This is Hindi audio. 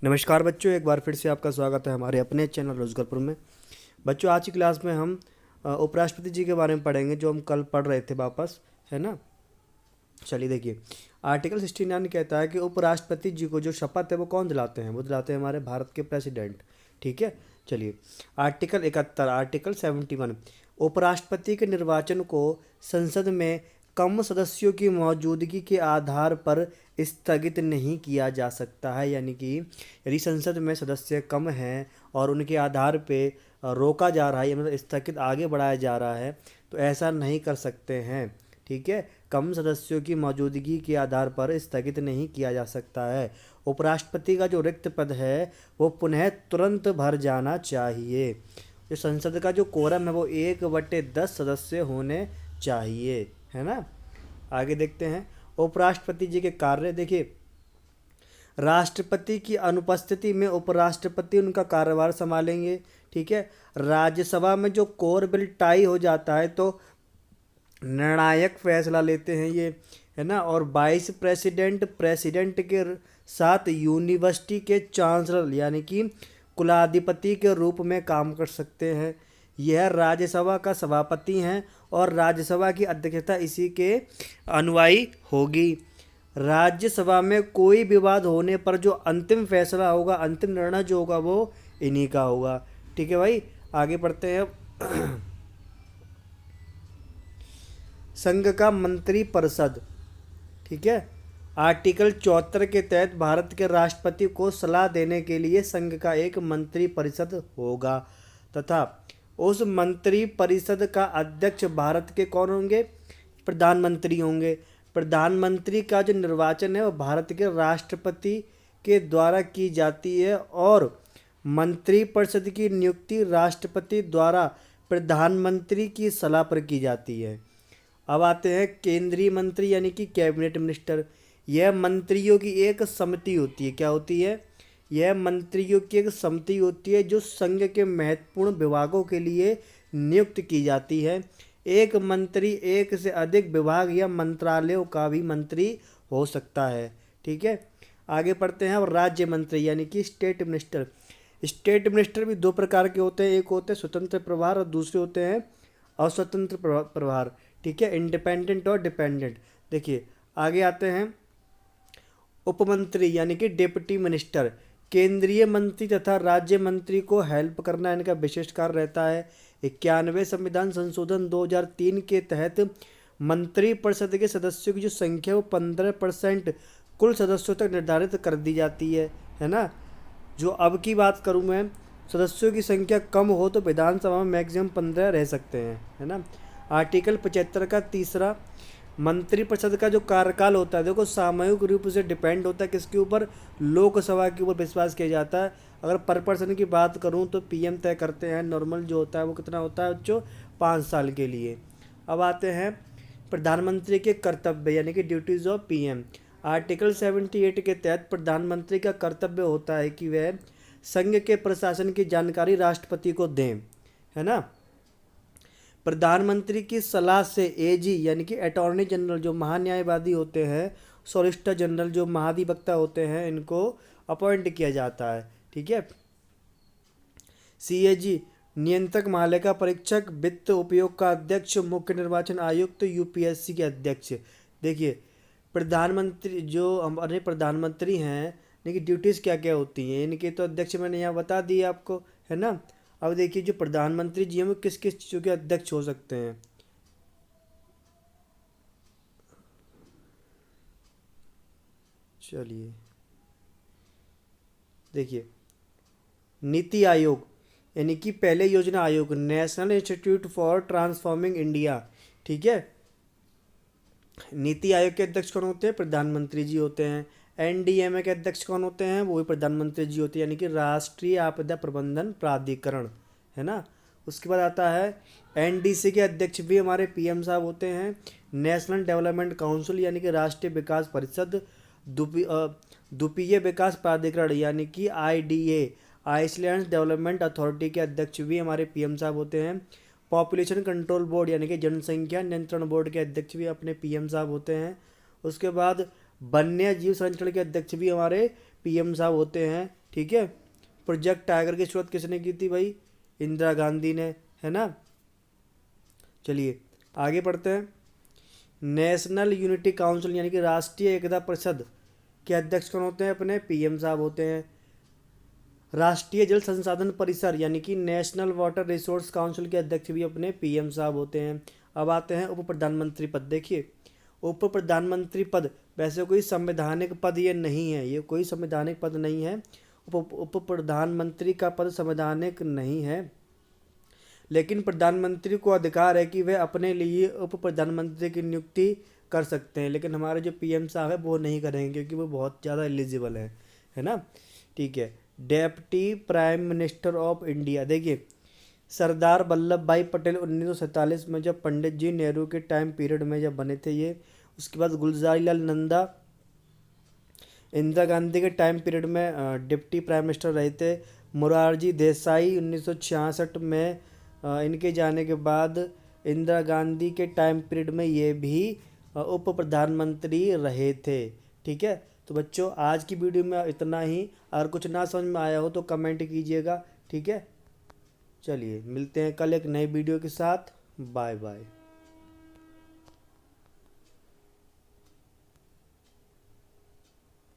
नमस्कार बच्चों, एक बार फिर से आपका स्वागत है हमारे अपने चैनल रोजगारपुर में। बच्चों, आज की क्लास में हम उपराष्ट्रपति जी के बारे में पढ़ेंगे, जो हम कल पढ़ रहे थे वापस, है ना। चलिए देखिए, आर्टिकल 69 कहता है कि उपराष्ट्रपति जी को जो शपथ है वो कौन दिलाते हैं? वो दिलाते हैं हमारे भारत के प्रेसिडेंट। ठीक है, चलिए। आर्टिकल 71, आर्टिकल 71, उपराष्ट्रपति के निर्वाचन को संसद में कम सदस्यों की मौजूदगी के आधार पर स्थगित नहीं किया जा सकता है। यानी कि यदि संसद में सदस्य कम हैं और उनके आधार पे रोका जा रहा है या मतलब स्थगित आगे बढ़ाया जा रहा है, तो ऐसा नहीं कर सकते हैं। ठीक है, कम सदस्यों की मौजूदगी के आधार पर स्थगित नहीं किया जा सकता है। उपराष्ट्रपति का जो रिक्त पद है वो पुनः तुरंत भर जाना चाहिए। जो संसद का जो कोरम है वो 1/10 सदस्य होने चाहिए, है ना। आगे देखते हैं उपराष्ट्रपति जी के कार्य। देखिए, राष्ट्रपति की अनुपस्थिति में उपराष्ट्रपति उनका कार्यभार संभालेंगे। ठीक है, राज्यसभा में जो कोर बिल टाई हो जाता है तो निर्णायक फैसला लेते हैं ये, है ना। और वाइस प्रेसिडेंट के साथ यूनिवर्सिटी के चांसलर यानी कि कुलाधिपति के रूप में काम कर सकते हैं। यह राज्यसभा का सभापति हैं और राज्यसभा की अध्यक्षता इसी के अनुयायी होगी। राज्यसभा में कोई विवाद होने पर जो अंतिम फैसला होगा, अंतिम निर्णय जो होगा वो इन्हीं का होगा। ठीक है भाई, आगे बढ़ते हैं। संघ का मंत्री परिषद। ठीक है, आर्टिकल 74 के तहत भारत के राष्ट्रपति को सलाह देने के लिए संघ का एक मंत्री परिषद होगा तथा उस मंत्री परिषद का अध्यक्ष भारत के कौन होंगे? प्रधानमंत्री होंगे। प्रधानमंत्री का जो निर्वाचन है वो भारत के राष्ट्रपति के द्वारा की जाती है और मंत्री परिषद की नियुक्ति राष्ट्रपति द्वारा प्रधानमंत्री की सलाह पर की जाती है। अब आते हैं केंद्रीय मंत्री यानी कि कैबिनेट मिनिस्टर। यह मंत्रियों की एक समिति होती है। क्या होती है? यह मंत्रियों की एक समिति होती है जो संघ के महत्वपूर्ण विभागों के लिए नियुक्त की जाती है। एक मंत्री एक से अधिक विभाग या मंत्रालयों का भी मंत्री हो सकता है। ठीक है, आगे पढ़ते हैं। अब राज्य मंत्री यानी कि स्टेट मिनिस्टर। स्टेट मिनिस्टर भी दो प्रकार के होते हैं, एक होते हैं स्वतंत्र प्रभार और दूसरे होते हैं अस्वतंत्र प्रभार। ठीक है, इंडिपेंडेंट और डिपेंडेंट। देखिए, आगे आते हैं उपमंत्री यानी कि डिप्टी मिनिस्टर। केंद्रीय मंत्री तथा राज्य मंत्री को हेल्प करना इनका विशिष्ट कार्य रहता है। 91वें संविधान संशोधन 2003 के तहत मंत्री परिषद के सदस्यों की जो संख्या वो 15% कुल सदस्यों तक निर्धारित कर दी जाती है ना। जो अब की बात करूँ मैं, सदस्यों की संख्या कम हो तो विधानसभा में मैक्सिमम 15 रह सकते हैं, है ना। आर्टिकल 75 का तीसरा, मंत्रिपरिषद का जो कार्यकाल होता है, देखो सामूहिक रूप से डिपेंड होता है किसके ऊपर? लोकसभा के ऊपर विश्वास किया जाता है। अगर पर पर्सन की बात करूं तो पीएम तय करते हैं। नॉर्मल जो होता है वो कितना होता है बच्चों? 5 साल के लिए। अब आते हैं प्रधानमंत्री के कर्तव्य यानी कि ड्यूटीज़ ऑफ पीएम। आर्टिकल 78 के तहत प्रधानमंत्री का कर्तव्य होता है कि वह संघ के प्रशासन की जानकारी राष्ट्रपति को दें, है ना। प्रधानमंत्री की सलाह से एजी यानी कि अटॉर्नी जनरल जो महान्यायवादी होते हैं, सॉलिसिटर जनरल जो महाधिवक्ता होते हैं, इनको अपॉइंट किया जाता है। ठीक है, सीएजी नियंत्रक महालेखा परीक्षक, वित्त उपयोग का अध्यक्ष, मुख्य निर्वाचन आयुक्त, यूपीएससी के अध्यक्ष। देखिए, प्रधानमंत्री जो हमारे प्रधानमंत्री हैं, इनकी ड्यूटीज़ क्या क्या होती हैं? इनके तो अध्यक्ष मैंने यहाँ बता दिए आपको, है ना। अब देखिए, जो प्रधानमंत्री जी हैं वो किस किस चीज़ों के अध्यक्ष हो सकते हैं। चलिए देखिए, नीति आयोग यानी कि पहले योजना आयोग, national institute for transforming India. ठीक है, नीति आयोग के अध्यक्ष कौन होते हैं? प्रधानमंत्री जी होते हैं। एनडीएमए के अध्यक्ष कौन होते हैं? वो भी प्रधानमंत्री जी होते हैं, यानी कि राष्ट्रीय आपदा प्रबंधन प्राधिकरण, है ना। उसके बाद आता है एनडीसी के अध्यक्ष भी हमारे पीएम साहब होते हैं। नेशनल डेवलपमेंट काउंसिल यानी कि राष्ट्रीय विकास परिषद, द्वीपीय विकास प्राधिकरण यानी कि आईडीए, आइसलैंड डेवलपमेंट अथॉरिटी के अध्यक्ष भी हमारे पीएम साहब होते हैं। पॉपुलेशन कंट्रोल बोर्ड यानी कि जनसंख्या नियंत्रण बोर्ड के अध्यक्ष भी अपने पीएम साहब होते हैं। उसके बाद वन्य जीव संरक्षण के अध्यक्ष भी हमारे पीएम साहब होते हैं। ठीक है। प्रोजेक्ट टाइगर की शुरुआत किसने की थी भाई? इंदिरा गांधी ने, है ना। चलिए आगे पढ़ते हैं। नेशनल यूनिटी काउंसिल यानी कि राष्ट्रीय एकता परिषद के अध्यक्ष कौन होते हैं? अपने पीएम साहब होते हैं। राष्ट्रीय जल संसाधन परिषद यानी कि नेशनल वाटर रिसोर्स काउंसिल के अध्यक्ष भी अपने पीएम साहब होते हैं। अब आते हैं उप प्रधानमंत्री पद। देखिए उप प्रधानमंत्री पद वैसे कोई संवैधानिक पद ये नहीं है, ये कोई संवैधानिक पद नहीं है। उप प्रधानमंत्री का पद संवैधानिक नहीं है, लेकिन प्रधानमंत्री को अधिकार है कि वह अपने लिए उप प्रधानमंत्री की नियुक्ति कर सकते हैं, लेकिन हमारे जो पीएम साहब है वो नहीं करेंगे क्योंकि वो बहुत ज़्यादा एलिजिबल है ना। ठीक है। Deputy prime minister of India, देखिए सरदार वल्लभ भाई पटेल 1947 में जब पंडित जी नेहरू के टाइम पीरियड में जब बने थे ये, उसके बाद गुलजारी लाल नंदा इंदिरा गांधी के टाइम पीरियड में डिप्टी प्राइम मिनिस्टर रहे थे। मोरारजी देसाई 1966 में इनके जाने के बाद इंदिरा गांधी के टाइम पीरियड में ये भी उप प्रधानमंत्री रहे थे। ठीक है। तो बच्चों आज की वीडियो में इतना ही। अगर कुछ ना समझ में आया हो तो कमेंट कीजिएगा। ठीक है। चलिए मिलते हैं कल एक नई वीडियो के साथ। Bye bye.